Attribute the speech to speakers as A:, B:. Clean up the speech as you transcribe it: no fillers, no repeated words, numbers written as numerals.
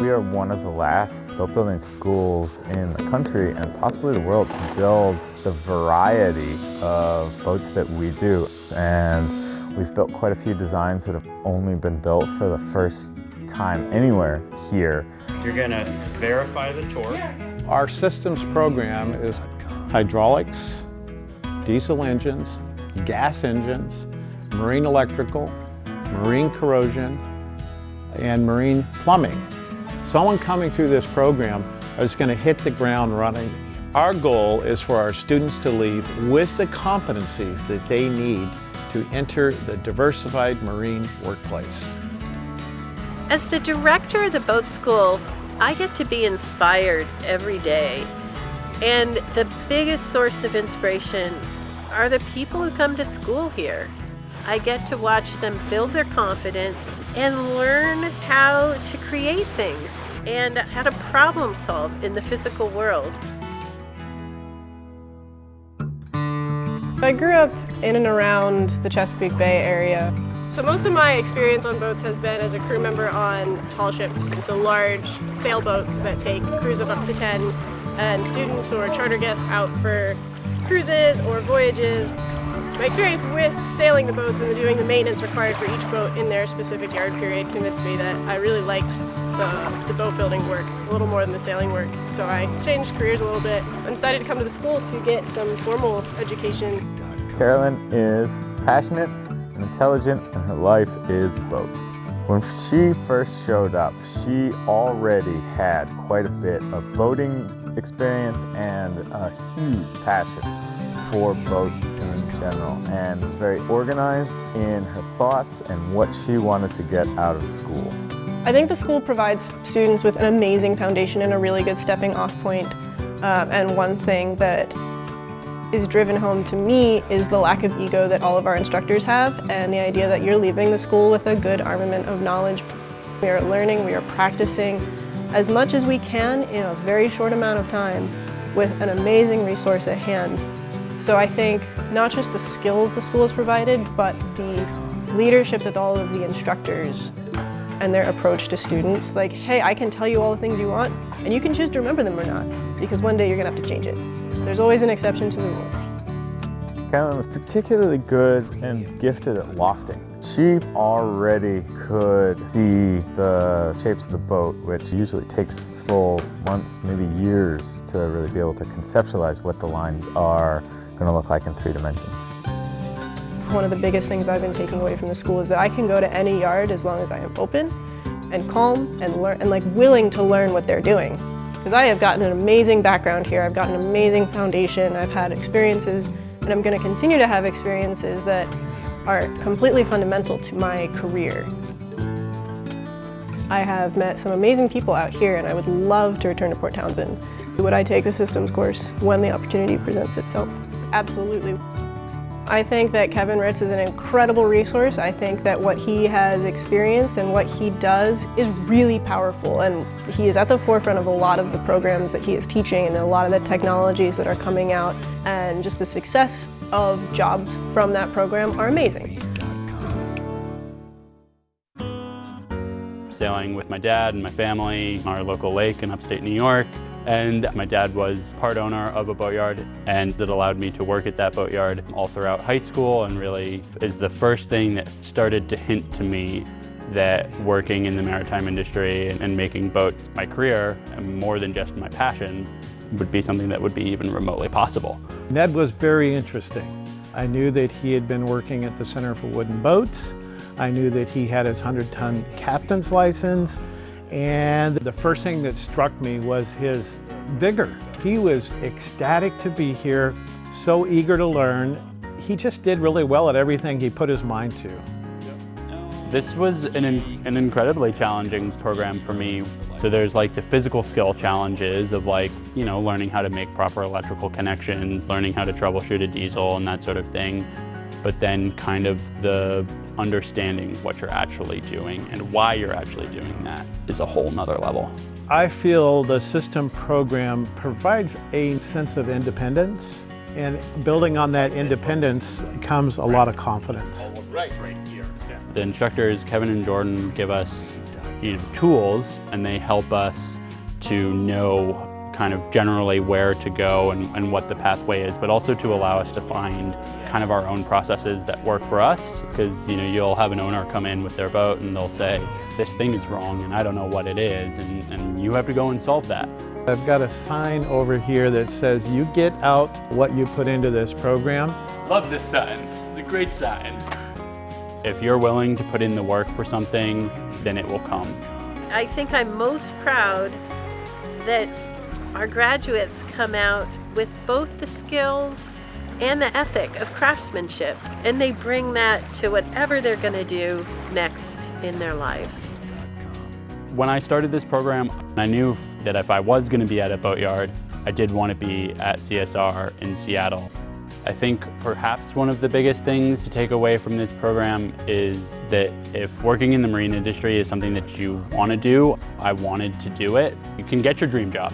A: We are one of the last boat building schools in the country and possibly the world to build the variety of boats that we do. And we've built quite a few designs that have only been built for the first time anywhere here.
B: You're going to verify the torque.
C: Our systems program is hydraulics, diesel engines, gas engines, marine electrical, marine corrosion, and marine plumbing. Someone coming through this program is going to hit the ground running. Our goal is for our students to leave with the competencies that they need to enter the diversified marine workplace.
D: As the director of the boat school, I get to be inspired every day. And the biggest source of inspiration are the people who come to school here. I get to watch them build their confidence and learn how to create things and how to problem solve in the physical world.
E: I grew up in and around the Chesapeake Bay area. So most of my experience on boats has been as a crew member on tall ships, so large sailboats that take crews of up to 10, and students or charter guests out for cruises or voyages. My experience with sailing the boats and doing the maintenance required for each boat in their specific yard period convinced me that I really liked the boat building work a little more than the sailing work. So I changed careers a little bit and decided to come to the school to get some formal education.
A: Carolyn is passionate and intelligent, and her life is boats. When she first showed up, she already had quite a bit of boating experience and a huge passion for boats in general, and was very organized in her thoughts and what she wanted to get out of school.
E: I think the school provides students with an amazing foundation and a really good stepping off point. And one thing that is driven home to me is the lack of ego that all of our instructors have, and the idea that you're leaving the school with a good armament of knowledge. We are learning, we are practicing as much as we can in a very short amount of time with an amazing resource at hand. So I think not just the skills the school has provided, but the leadership that all of the instructors and their approach to students. Like, hey, I can tell you all the things you want, and you can choose to remember them or not, because one day you're gonna have to change it. There's always an exception to the rule.
A: Carolyn was particularly good and gifted at lofting. She already could see the shapes of the boat, which usually takes full months, maybe years, to really be able to conceptualize what the lines are going to look like in 3 dimensions.
E: One of the biggest things I've been taking away from the school is that I can go to any yard as long as I am open and calm and learn and willing to learn what they're doing. Because I have gotten an amazing background here, I've gotten an amazing foundation, I've had experiences, and I'm going to continue to have experiences that are completely fundamental to my career. I have met some amazing people out here, and I would love to return to Port Townsend. Would I take the systems course when the opportunity presents itself? Absolutely. I think that Kevin Ritz is an incredible resource. I think that what he has experienced and what he does is really powerful, and he is at the forefront of a lot of the programs that he is teaching and a lot of the technologies that are coming out, and just the success of jobs from that program are amazing.
B: Sailing with my dad and my family on our local lake in upstate New York. And my dad was part owner of a boatyard, and it allowed me to work at that boatyard all throughout high school, and really is the first thing that started to hint to me that working in the maritime industry and making boats my career, and more than just my passion, would be something that would be even remotely possible.
C: Ned was very interesting. I knew that he had been working at the Center for Wooden Boats. I knew that he had his 100-ton captain's license. And the first thing that struck me was his vigor. He was ecstatic to be here, so eager to learn. He just did really well at everything he put his mind to.
B: This was an incredibly challenging program for me. So there's like the physical skill challenges of learning how to make proper electrical connections, learning how to troubleshoot a diesel and that sort of thing. But then kind of the understanding what you're actually doing and why you're actually doing that is a whole nother level.
C: I feel the system program provides a sense of independence, and building on that independence comes a lot of confidence.
B: The instructors, Kevin and Jordan, give us tools, and they help us to know kind of generally where to go and what the pathway is, but also to allow us to find kind of our own processes that work for us. Because you'll have an owner come in with their boat and they'll say, this thing is wrong and I don't know what it is, and you have to go and solve that.
C: I've got a sign over here that says, you get out what you put into this program.
B: Love this sign. This is a great sign. If you're willing to put in the work for something, then it will come.
D: I think I'm most proud that our graduates come out with both the skills and the ethic of craftsmanship, and they bring that to whatever they're going to do next in their lives.
B: When I started this program, I knew that if I was going to be at a boatyard, I did want to be at CSR in Seattle. I think perhaps one of the biggest things to take away from this program is that if working in the marine industry is something that you want to do, I wanted to do it. You can get your dream job.